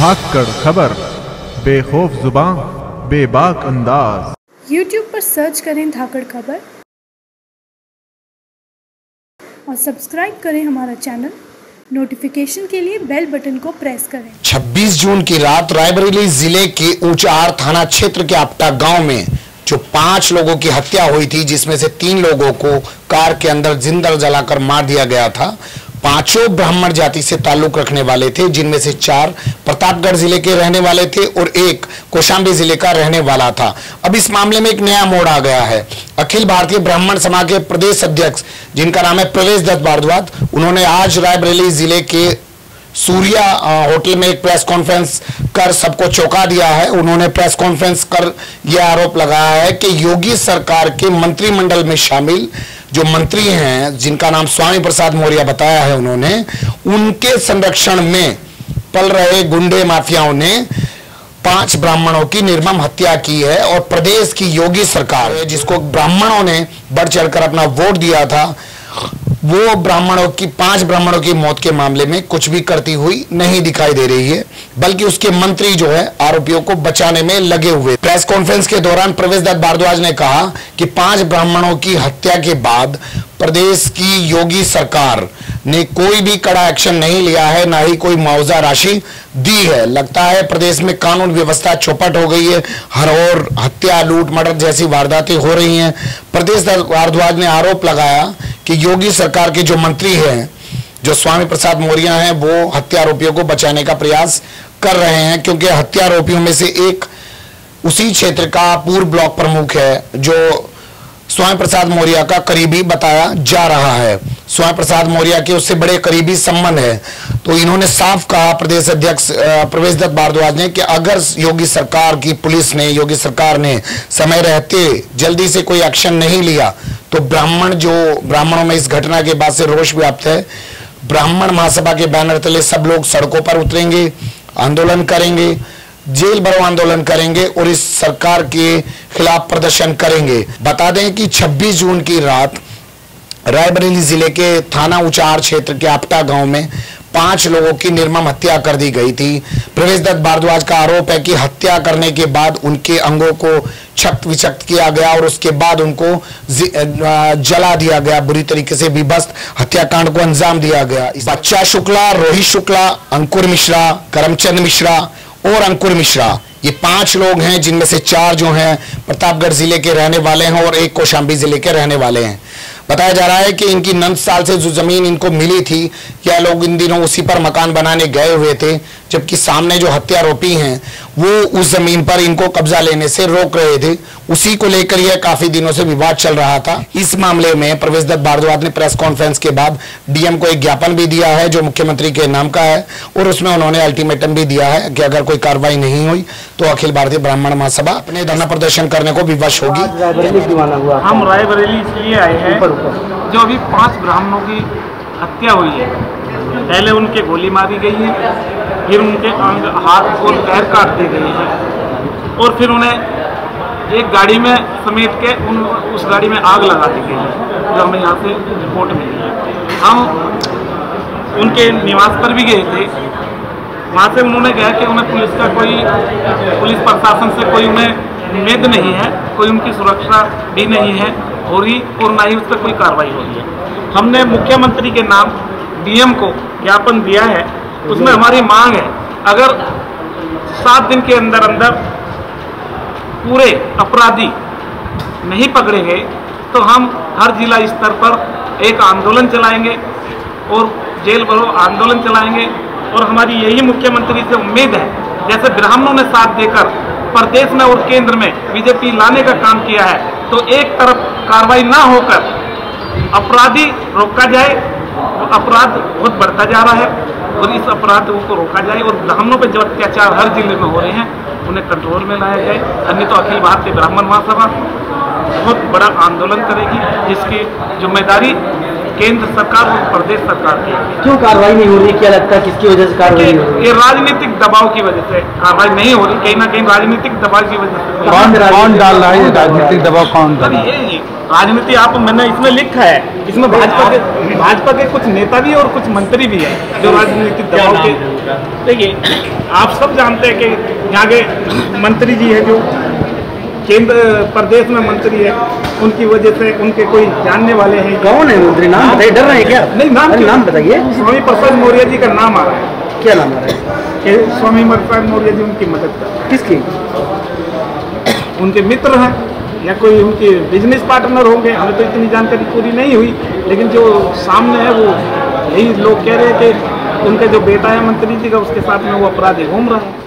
धाकड़ खबर, बेखौफ जुबान, बेबाक अंदाज। YouTube पर सर्च करें धाकड़ खबर और सब्सक्राइब करें हमारा चैनल। नोटिफिकेशन के लिए बेल बटन को प्रेस करें। 26 जून की रात रायबरेली जिले के ऊंचार थाना क्षेत्र के आपटा गांव में जो 5 लोगों की हत्या हुई थी, जिसमें से 3 लोगों को कार के अंदर जिंदा जलाकर मार दिया गया था। 5 ब्राह्मण जाति से ताल्लुक रखने वाले थे, जिनमें से 4 प्रतापगढ़ जिले के रहने वाले थे और 1 कौशाम्बी जिले का रहने वाला था। अब इस मामले में एक नया मोड़ आ गया है। अखिल भारतीय ब्राह्मण समाज के प्रदेश अध्यक्ष, जिनका नाम है प्रवेश दत्त भारद्वाज, उन्होंने आज रायबरेली जिले के सूर्या होटल में एक प्रेस कॉन्फ्रेंस कर सबको चौंका दिया है। उन्होंने प्रेस कॉन्फ्रेंस कर यह आरोप लगाया है कि योगी सरकार के मंत्रिमंडल में शामिल जो मंत्री हैं, जिनका नाम स्वामी प्रसाद मौर्य बताया है उन्होंने, उनके संरक्षण में पल रहे गुंडे माफियाओं ने 5 ब्राह्मणों की निर्मम हत्या की है। और प्रदेश की योगी सरकार है, जिसको ब्राह्मणों ने बढ़ चढ़कर अपना वोट दिया था, वो 5 ब्राह्मणों की मौत के मामले में कुछ भी करती हुई नहीं दिखाई दे रही है, बल्कि उसके मंत्री जो है आरोपियों को बचाने में लगे हुए। प्रेस कॉन्फ्रेंस के दौरान प्रवेश दत्त भारद्वाज ने कहा कि 5 ब्राह्मणों की हत्या के बाद प्रदेश की योगी सरकार ने कोई भी कड़ा एक्शन नहीं लिया है, ना ही कोई मुआवजा राशि दी है। लगता है प्रदेश में कानून व्यवस्था चौपट हो गई है। हर ओर हत्या, लूट, मर्डर जैसी वारदातें हो रही हैं। प्रदेश भारद्वाज ने आरोप लगाया कि योगी सरकार के जो मंत्री हैं, जो स्वामी प्रसाद मौर्य हैं, वो हत्या आरोपियों को बचाने का प्रयास कर रहे हैं, क्योंकि हत्या आरोपियों में से एक उसी क्षेत्र का पूर्व ब्लॉक प्रमुख है, जो स्वामी प्रसाद मौर्य का करीबी बताया जा रहा है। स्वामी प्रसाद मौर्य के उससे बड़े करीबी संबंध है। तो इन्होंने साफ कहा, प्रदेश अध्यक्ष प्रवेश दत्त भारद्वाज ने, कि अगर योगी सरकार की पुलिस ने, योगी सरकार ने समय रहते जल्दी से कोई एक्शन नहीं लिया तो ब्राह्मणों में इस घटना के बाद से रोष व्याप्त है। ब्राह्मण महासभा के बैनर तले सब लोग सड़कों पर उतरेंगे, आंदोलन करेंगे, जेल भरो आंदोलन करेंगे और इस सरकार के खिलाफ प्रदर्शन करेंगे। बता दें कि 26 जून की रात रायबरेली जिले के थाना ऊंचार क्षेत्र के आपटा गांव में 5 लोगों की निर्मम हत्या कर दी गई थी। प्रवेश दत्त भारद्वाज का आरोप है कि हत्या करने के बाद उनके अंगों को क्षत विक्षत किया गया और उसके बाद उनको जला दिया गया, बुरी तरीके से विभत्स हत्याकांड को अंजाम दिया गया। बच्चा शुक्ला, रोहित शुक्ला, अंकुर मिश्रा, करमचंद मिश्रा और अंकुर मिश्रा, ये 5 लोग हैं, जिनमें से 4 जो हैं प्रतापगढ़ जिले के रहने वाले हैं और 1 कौशाम्बी जिले के रहने वाले हैं। बताया जा रहा है कि इनकी 9 साल से जो जमीन इनको मिली थी, यह लोग इन दिनों उसी पर मकान बनाने गए हुए थे, जबकि सामने जो हत्यारोपी हैं वो उस जमीन पर इनको कब्जा लेने से रोक रहे थे। उसी को लेकर यह काफी दिनों से विवाद चल रहा था। इस मामले में प्रवेश दत्त भारद्वाज ने प्रेस कॉन्फ्रेंस के बाद डीएम को एक ज्ञापन भी दिया है, जो मुख्यमंत्री के नाम का है, और उसमें उन्होंने अल्टीमेटम भी दिया है कि अगर कोई कार्रवाई नहीं हुई तो अखिल भारतीय ब्राह्मण महासभा अपने धरना प्रदर्शन करने को विवश होगी। हम रायबरेली इसलिए आए हैं, जो अभी 5 ब्राह्मणों की हत्या हुई है। पहले उनके गोली मारी गई है, फिर उनके अंग, हाथ और पैर काट दी गई है, और फिर उन्हें एक गाड़ी में समेट के उस गाड़ी में आग लगा दी गई है, जो हमें यहाँ से रिपोर्ट मिली है। हम उनके निवास पर भी गए थे। वहाँ से उन्होंने कहा कि उन्हें पुलिस प्रशासन से कोई उन्हें उम्मीद नहीं है, कोई उनकी सुरक्षा भी नहीं है हो रही, और ना ही उस पर कोई कार्रवाई हो रही है। हमने मुख्यमंत्री के नाम डीएम को ज्ञापन दिया है। उसमें हमारी मांग है, अगर 7 दिन के अंदर पूरे अपराधी नहीं पकड़े गए तो हम हर जिला स्तर पर एक आंदोलन चलाएंगे और जेल भरो आंदोलन चलाएंगे। और हमारी यही मुख्यमंत्री से उम्मीद है, जैसे ब्राह्मणों ने साथ देकर प्रदेश में और केंद्र में बीजेपी लाने का काम किया है, तो एक तरफ कार्रवाई ना होकर अपराधी रोका जाए। अपराध बहुत बढ़ता जा रहा है और इस अपराध को रोका जाए, और ब्राह्मणों पर जो अत्याचार हर जिले में हो रहे हैं उन्हें कंट्रोल में लाया जाए। अन्य तो अखिल भारतीय ब्राह्मण महासभा बहुत बड़ा आंदोलन करेगी, जिसकी जिम्मेदारी केंद्र सरकार और प्रदेश सरकार की। क्यों कार्रवाई नहीं हो रही, क्या लगता है किसकी वजह से कार्रवाई नहीं हो रही? ये राजनीतिक दबाव की वजह से कार्रवाई नहीं हो रही, कहीं ना कहीं राजनीतिक दबाव की वजह से। कौन डाल रहा है राजनीतिक दबाव? कौन? राजनीति मैंने इसमें लिखा है, इसमें भाजपा के कुछ नेता भी और कुछ मंत्री भी हैं जो राजनीतिक दबाव के। देखिए आप सब जानते हैं कि यहाँ के मंत्री जी है जो केंद्र प्रदेश में मंत्री है, उनकी वजह से उनके कोई जानने वाले हैं। कौन है मंत्री? नाम बताइए, डर रहे हैं क्या? नहीं, नाम बताइए। स्वामी प्रसाद मौर्य जी का नाम आ रहा है। क्या नाम आ रहा है? कि स्वामी प्रसाद मौर्य जी उनकी मदद कर। किसकी? उनके मित्र हैं या कोई उनके बिजनेस पार्टनर होंगे, हमें तो इतनी जानकारी पूरी नहीं हुई, लेकिन जो सामने है वो यही लोग कह रहे हैं कि उनका जो बेटा है मंत्री जी का, उसके साथ में वो अपराधी घूम रहा है।